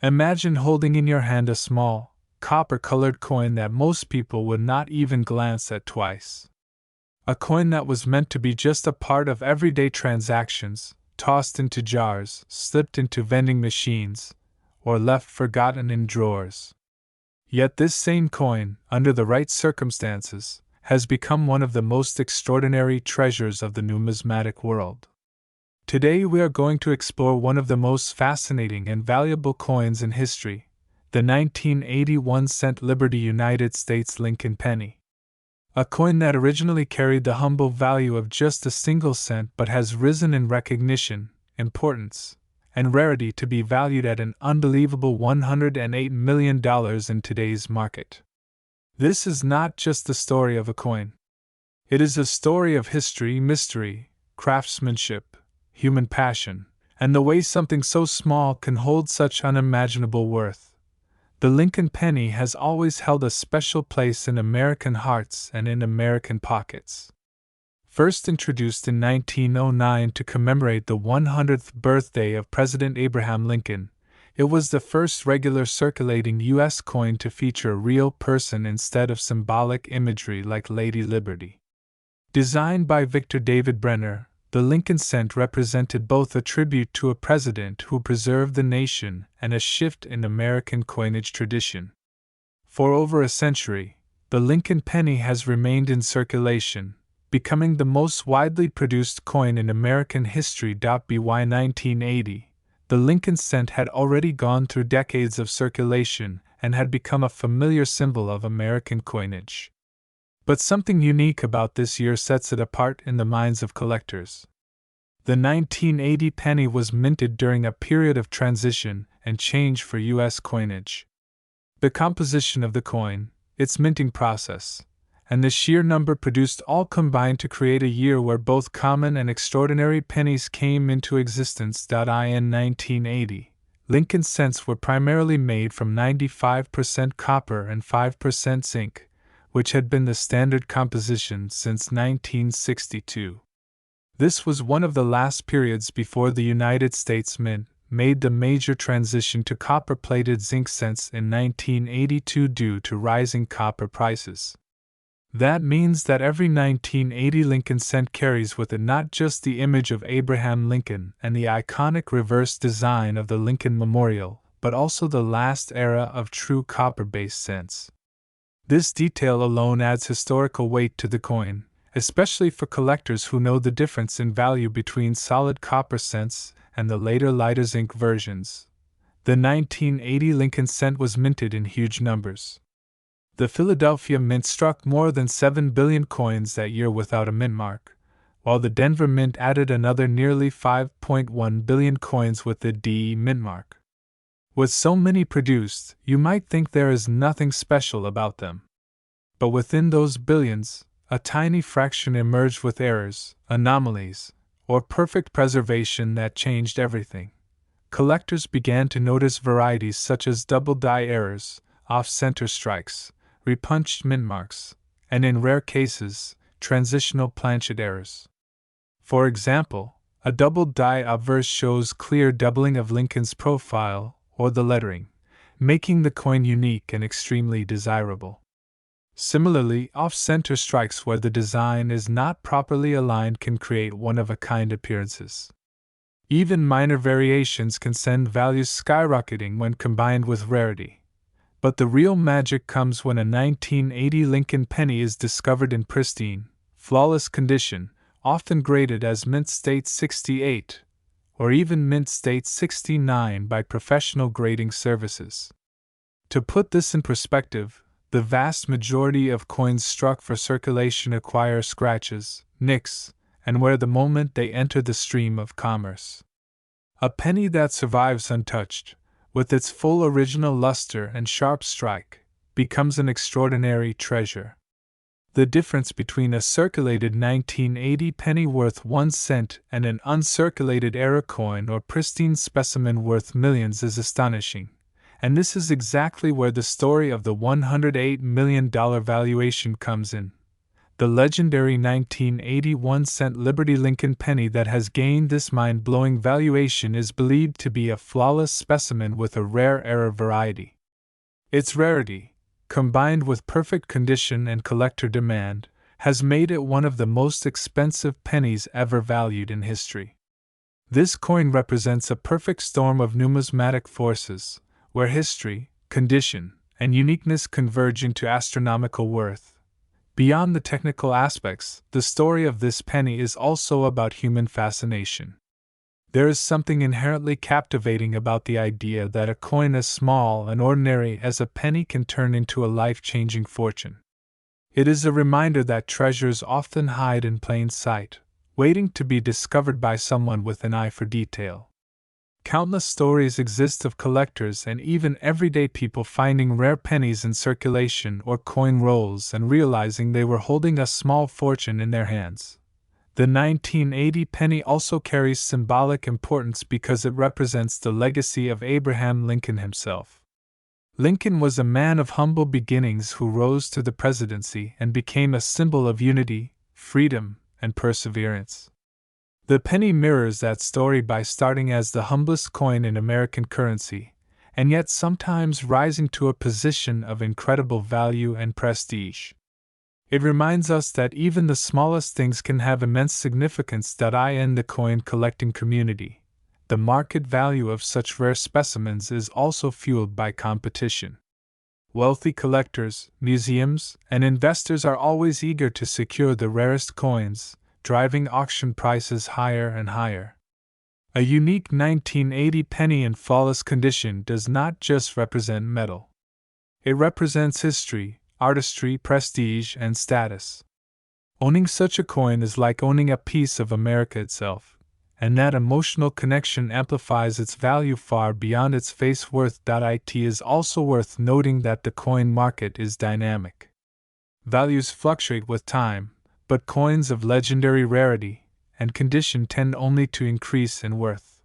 Imagine holding in your hand a small, copper-colored coin that most people would not even glance at twice. A coin that was meant to be just a part of everyday transactions, tossed into jars, slipped into vending machines, or left forgotten in drawers. Yet this same coin, under the right circumstances, has become one of the most extraordinary treasures of the numismatic world. Today we are going to explore one of the most fascinating and valuable coins in history, the 1981-cent Liberty United States Lincoln penny. A coin that originally carried the humble value of just a single cent but has risen in recognition, importance, and rarity to be valued at an unbelievable $108 million in today's market. This is not just the story of a coin. It is a story of history, mystery, craftsmanship, human passion, and the way something so small can hold such unimaginable worth. The Lincoln penny has always held a special place in American hearts and in American pockets. First introduced in 1909 to commemorate the 100th birthday of President Abraham Lincoln, it was the first regular circulating U.S. coin to feature a real person instead of symbolic imagery like Lady Liberty. Designed by Victor David Brenner, the Lincoln cent represented both a tribute to a president who preserved the nation and a shift in American coinage tradition. For over a century, the Lincoln penny has remained in circulation, becoming the most widely produced coin in American history. By 1980, the Lincoln cent had already gone through decades of circulation and had become a familiar symbol of American coinage. But something unique about this year sets it apart in the minds of collectors. The 1980 penny was minted during a period of transition and change for U.S. coinage. The composition of the coin, its minting process, and the sheer number produced all combined to create a year where both common and extraordinary pennies came into existence. In 1980, Lincoln cents were primarily made from 95% copper and 5% zinc, which had been the standard composition since 1962. This was one of the last periods before the United States Mint made the major transition to copper-plated zinc cents in 1982 due to rising copper prices. That means that every 1980 Lincoln cent carries with it not just the image of Abraham Lincoln and the iconic reverse design of the Lincoln Memorial, but also the last era of true copper-based cents. This detail alone adds historical weight to the coin, especially for collectors who know the difference in value between solid copper cents and the later lighter zinc versions. The 1980 Lincoln cent was minted in huge numbers. The Philadelphia Mint struck more than 7 billion coins that year without a mint mark, while the Denver Mint added another nearly 5.1 billion coins with the DE mint mark. With so many produced, you might think there is nothing special about them. But within those billions, a tiny fraction emerged with errors, anomalies, or perfect preservation that changed everything. Collectors began to notice varieties such as double die errors, off-center strikes, repunched mint marks, and in rare cases, transitional planchet errors. For example, a double die obverse shows clear doubling of Lincoln's profile or the lettering, making the coin unique and extremely desirable. Similarly, off-center strikes where the design is not properly aligned can create one-of-a-kind appearances. Even minor variations can send values skyrocketing when combined with rarity. But the real magic comes when a 1980 Lincoln penny is discovered in pristine, flawless condition, often graded as Mint State 68, or even Mint State 69 by professional grading services. To put this in perspective, the vast majority of coins struck for circulation acquire scratches, nicks, and wear the moment they enter the stream of commerce. A penny that survives untouched, with its full original luster and sharp strike, becomes an extraordinary treasure. The difference between a circulated 1980 penny worth 1 cent and an uncirculated era coin or pristine specimen worth millions is astonishing, and this is exactly where the story of the $108 million valuation comes in. the legendary 1981-cent Liberty Lincoln penny that has gained this mind-blowing valuation is believed to be a flawless specimen with a rare error variety. Its rarity, combined with perfect condition and collector demand, has made it one of the most expensive pennies ever valued in history. This coin represents a perfect storm of numismatic forces, where history, condition, and uniqueness converge into astronomical worth. Beyond the technical aspects, the story of this penny is also about human fascination. There is something inherently captivating about the idea that a coin as small and ordinary as a penny can turn into a life-changing fortune. It is a reminder that treasures often hide in plain sight, waiting to be discovered by someone with an eye for detail. Countless stories exist of collectors and even everyday people finding rare pennies in circulation or coin rolls and realizing they were holding a small fortune in their hands. The 1980 penny also carries symbolic importance because it represents the legacy of Abraham Lincoln himself. Lincoln was a man of humble beginnings who rose to the presidency and became a symbol of unity, freedom, and perseverance. The penny mirrors that story by starting as the humblest coin in American currency, and yet sometimes rising to a position of incredible value and prestige. It reminds us that even the smallest things can have immense significance. In the coin collecting community, the market value of such rare specimens is also fueled by competition. Wealthy collectors, museums, and investors are always eager to secure the rarest coins, driving auction prices higher and higher. A unique 1980 penny in flawless condition does not just represent metal. It represents history, artistry, prestige, and status. Owning such a coin is like owning a piece of America itself, and that emotional connection amplifies its value far beyond its face worth. It is also worth noting that the coin market is dynamic. Values fluctuate with time, but coins of legendary rarity and condition tend only to increase in worth.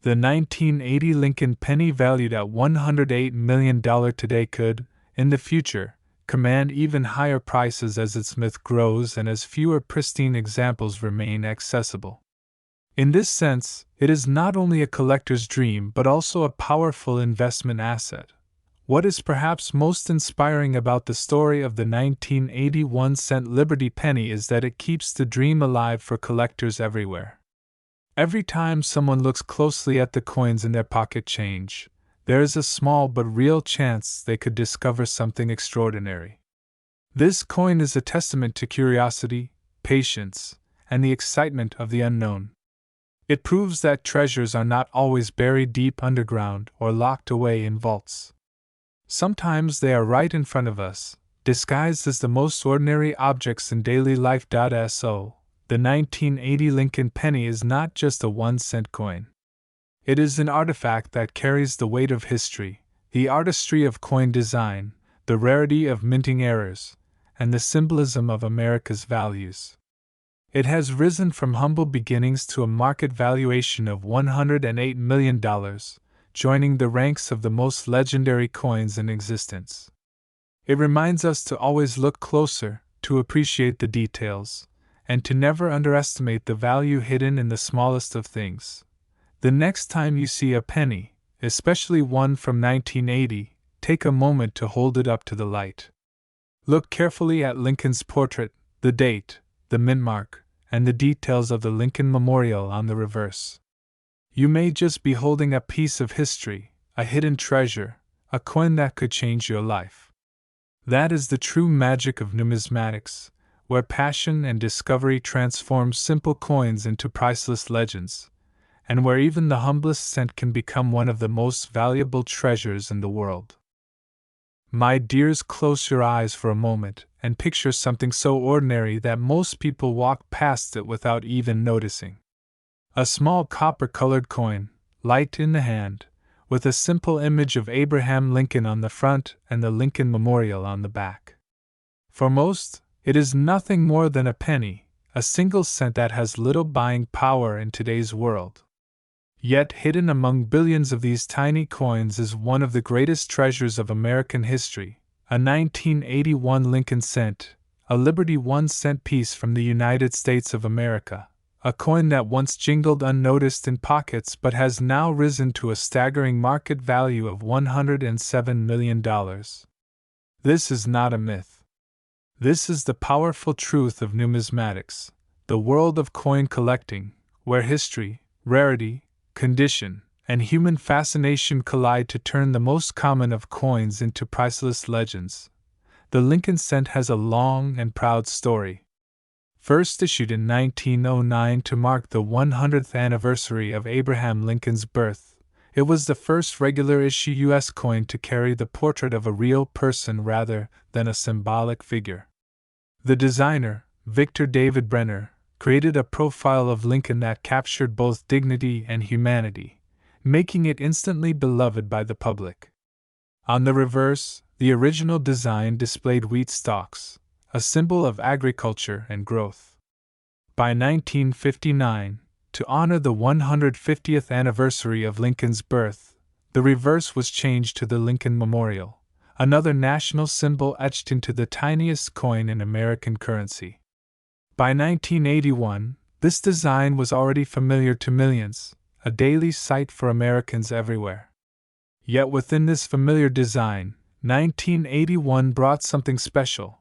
The 1980 Lincoln penny, valued at $108 million today, could, in the future, command even higher prices as its myth grows and as fewer pristine examples remain accessible. In this sense, it is not only a collector's dream but also a powerful investment asset. What is perhaps most inspiring about the story of the 1981-cent Liberty penny is that it keeps the dream alive for collectors everywhere. Every time someone looks closely at the coins in their pocket change, there is a small but real chance they could discover something extraordinary. This coin is a testament to curiosity, patience, and the excitement of the unknown. It proves that treasures are not always buried deep underground or locked away in vaults. Sometimes they are right in front of us, disguised as the most ordinary objects in daily life. So, the 1980 Lincoln penny is not just a 1-cent coin. It is an artifact that carries the weight of history, the artistry of coin design, the rarity of minting errors, and the symbolism of America's values. It has risen from humble beginnings to a market valuation of $108 million, joining the ranks of the most legendary coins in existence. It reminds us to always look closer, to appreciate the details, and to never underestimate the value hidden in the smallest of things. The next time you see a penny, especially one from 1980, take a moment to hold it up to the light. Look carefully at Lincoln's portrait, the date, the mint mark, and the details of the Lincoln Memorial on the reverse. You may just be holding a piece of history, a hidden treasure, a coin that could change your life. That is the true magic of numismatics, where passion and discovery transform simple coins into priceless legends, and where even the humblest cent can become one of the most valuable treasures in the world. My dears, close your eyes for a moment and picture something so ordinary that most people walk past it without even noticing. A small copper-colored coin, light in the hand, with a simple image of Abraham Lincoln on the front and the Lincoln Memorial on the back. For most, it is nothing more than a penny, a single cent that has little buying power in today's world. Yet hidden among billions of these tiny coins is one of the greatest treasures of American history, a 1981 Lincoln cent, a Liberty 1-cent piece from the United States of America, a coin that once jingled unnoticed in pockets but has now risen to a staggering market value of $107 million. This is not a myth. This is the powerful truth of numismatics, the world of coin collecting, where history, rarity, condition, and human fascination collide to turn the most common of coins into priceless legends. The Lincoln cent has a long and proud story. First issued in 1909 to mark the 100th anniversary of Abraham Lincoln's birth, it was the first regular issue U.S. coin to carry the portrait of a real person rather than a symbolic figure. The designer, Victor David Brenner, created a profile of Lincoln that captured both dignity and humanity, making it instantly beloved by the public. On the reverse, the original design displayed wheat stalks, a symbol of agriculture and growth. By 1959, to honor the 150th anniversary of Lincoln's birth, the reverse was changed to the Lincoln Memorial, another national symbol etched into the tiniest coin in American currency. By 1981, this design was already familiar to millions, a daily sight for Americans everywhere. Yet within this familiar design, 1981 brought something special,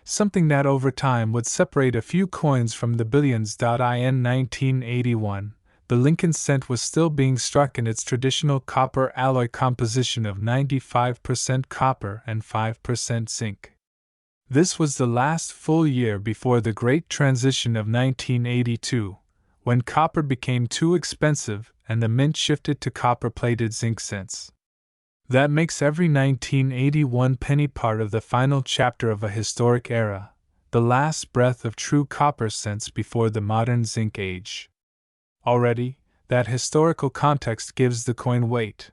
something that over time would separate a few coins from the billions. In 1981, the Lincoln cent was still being struck in its traditional copper alloy composition of 95% copper and 5% zinc. This was the last full year before the Great Transition of 1982, when copper became too expensive and the mint shifted to copper-plated zinc cents. That makes every 1981 penny part of the final chapter of a historic era, the last breath of true copper cents before the modern zinc age. Already, that historical context gives the coin weight.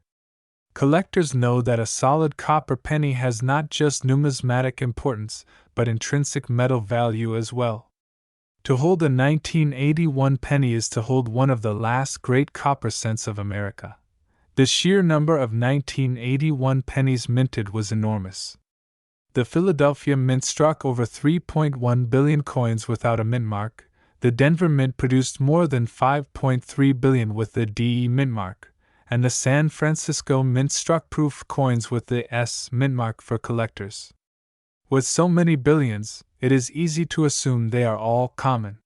Collectors know that a solid copper penny has not just numismatic importance, but intrinsic metal value as well. To hold a 1981 penny is to hold one of the last great copper cents of America. The sheer number of 1981 pennies minted was enormous. The Philadelphia Mint struck over 3.1 billion coins without a mint mark, the Denver Mint produced more than 5.3 billion with the DE mint mark, and the San Francisco Mint struck proof coins with the S mint mark for collectors. With so many billions, it is easy to assume they are all common.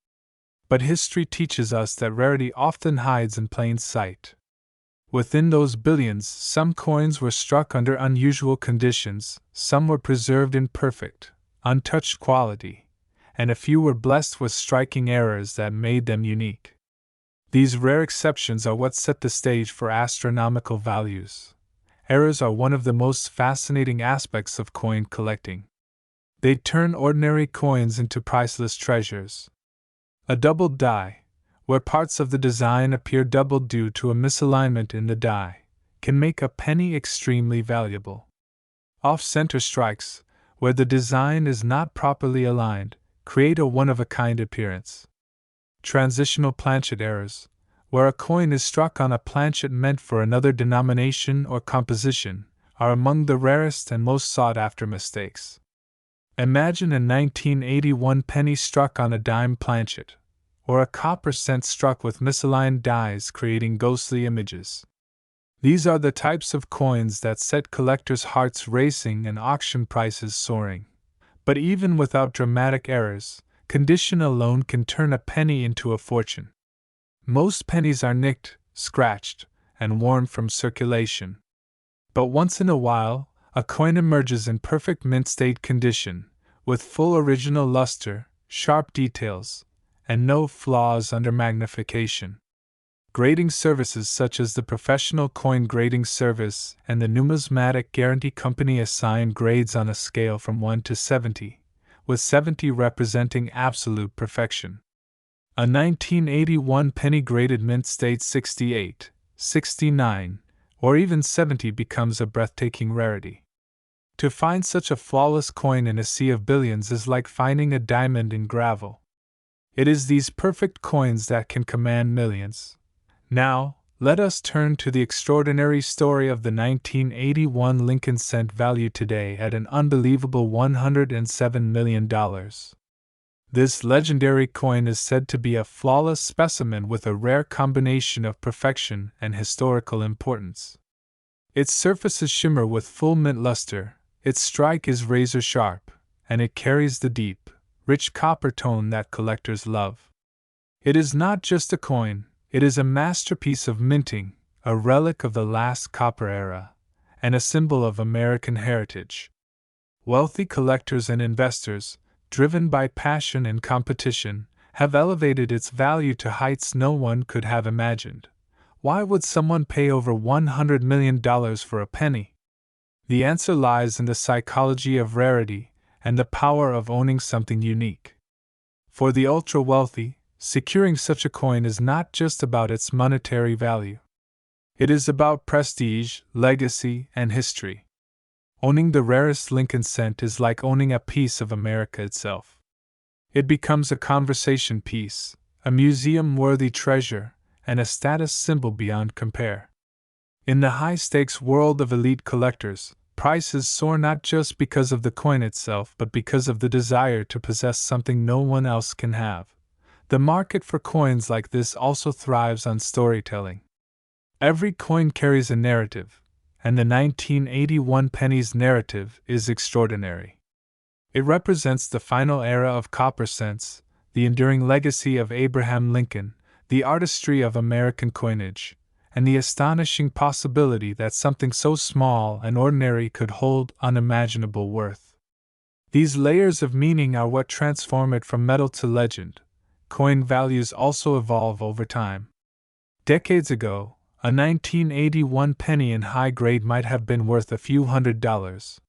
But history teaches us that rarity often hides in plain sight. Within those billions, some coins were struck under unusual conditions, some were preserved in perfect, untouched quality, and a few were blessed with striking errors that made them unique. These rare exceptions are what set the stage for astronomical values. Errors are one of the most fascinating aspects of coin collecting. They turn ordinary coins into priceless treasures. A doubled die, where parts of the design appear doubled due to a misalignment in the die, can make a penny extremely valuable. Off-center strikes, where the design is not properly aligned, create a one-of-a-kind appearance. Transitional planchet errors, where a coin is struck on a planchet meant for another denomination or composition, are among the rarest and most sought-after mistakes. Imagine a 1981 penny struck on a dime planchet, or a copper cent struck with misaligned dies creating ghostly images. These are the types of coins that set collectors' hearts racing and auction prices soaring. But even without dramatic errors, condition alone can turn a penny into a fortune. Most pennies are nicked, scratched, and worn from circulation. But once in a while, a coin emerges in perfect mint state condition, with full original luster, sharp details, and no flaws under magnification. Grading services such as the Professional Coin Grading Service and the Numismatic Guarantee Company assign grades on a scale from 1 to 70, with 70 representing absolute perfection. A 1981 penny graded mint state 68, 69, or even 70 becomes a breathtaking rarity. To find such a flawless coin in a sea of billions is like finding a diamond in gravel. It is these perfect coins that can command millions. Now, Let us turn to the extraordinary story of the 1981 Lincoln cent, valued today at an unbelievable $107 million. This legendary coin is said to be a flawless specimen with a rare combination of perfection and historical importance. Its surfaces shimmer with full mint luster, its strike is razor sharp, and it carries the deep, rich copper tone that collectors love. It is not just a coin, it is a masterpiece of minting, a relic of the last copper era, and a symbol of American heritage. Wealthy collectors and investors, driven by passion and competition, have elevated its value to heights no one could have imagined. Why would someone pay over $100 million for a penny? The answer lies in the psychology of rarity and the power of owning something unique. For the ultra-wealthy, securing such a coin is not just about its monetary value. It is about prestige, legacy, and history. Owning the rarest Lincoln cent is like owning a piece of America itself. It becomes a conversation piece, a museum-worthy treasure, and a status symbol beyond compare. In the high-stakes world of elite collectors, prices soar not just because of the coin itself but because of the desire to possess something no one else can have. The market for coins like this also thrives on storytelling. Every coin carries a narrative, and the 1981 penny's narrative is extraordinary. It represents the final era of copper cents, the enduring legacy of Abraham Lincoln, the artistry of American coinage, and the astonishing possibility that something so small and ordinary could hold unimaginable worth. These layers of meaning are what transform it from metal to legend. Coin values also evolve over time. Decades ago, a 1981 penny in high grade might have been worth a few $100s.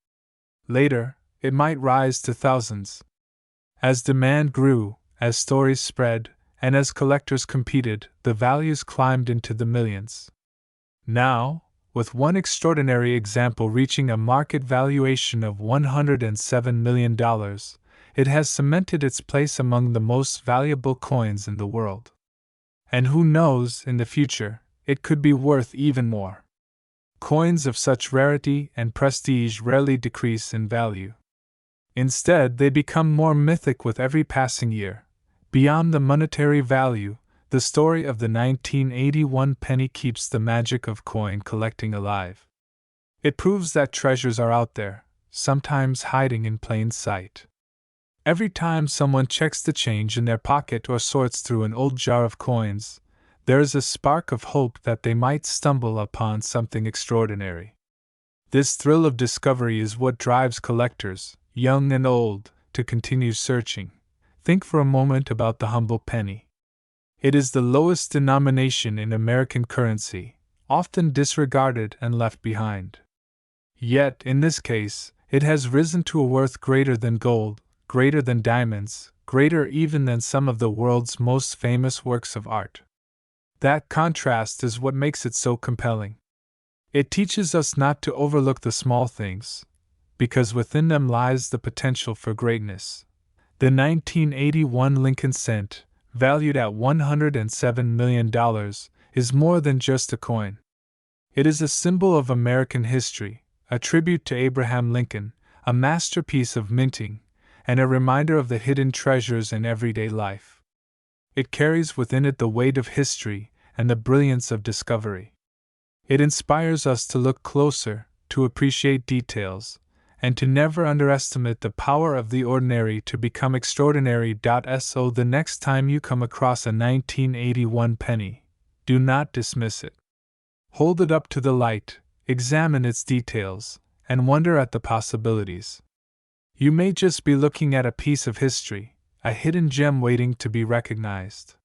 Later, it might rise to thousands. As demand grew, as stories spread, and as collectors competed, the values climbed into the millions. Now, with one extraordinary example reaching a market valuation of $107 million, it has cemented its place among the most valuable coins in the world. And who knows, in the future, it could be worth even more. Coins of such rarity and prestige rarely decrease in value. Instead, they become more mythic with every passing year. Beyond the monetary value, the story of the 1981 penny keeps the magic of coin collecting alive. It proves that treasures are out there, sometimes hiding in plain sight. Every time someone checks the change in their pocket or sorts through an old jar of coins, there is a spark of hope that they might stumble upon something extraordinary. This thrill of discovery is what drives collectors, young and old, to continue searching. Think for a moment about the humble penny. It is the lowest denomination in American currency, often disregarded and left behind. Yet, in this case, it has risen to a worth greater than gold, greater than diamonds, greater even than some of the world's most famous works of art. That contrast is what makes it so compelling. It teaches us not to overlook the small things, because within them lies the potential for greatness. The 1981 Lincoln cent, valued at $107 million, is more than just a coin. It is a symbol of American history, a tribute to Abraham Lincoln, a masterpiece of minting, and a reminder of the hidden treasures in everyday life. It carries within it the weight of history and the brilliance of discovery. It inspires us to look closer, to appreciate details, and to never underestimate the power of the ordinary to become extraordinary. So the next time you come across a 1981 penny, do not dismiss it. Hold it up to the light, examine its details, and wonder at the possibilities. You may just be looking at a piece of history, a hidden gem waiting to be recognized.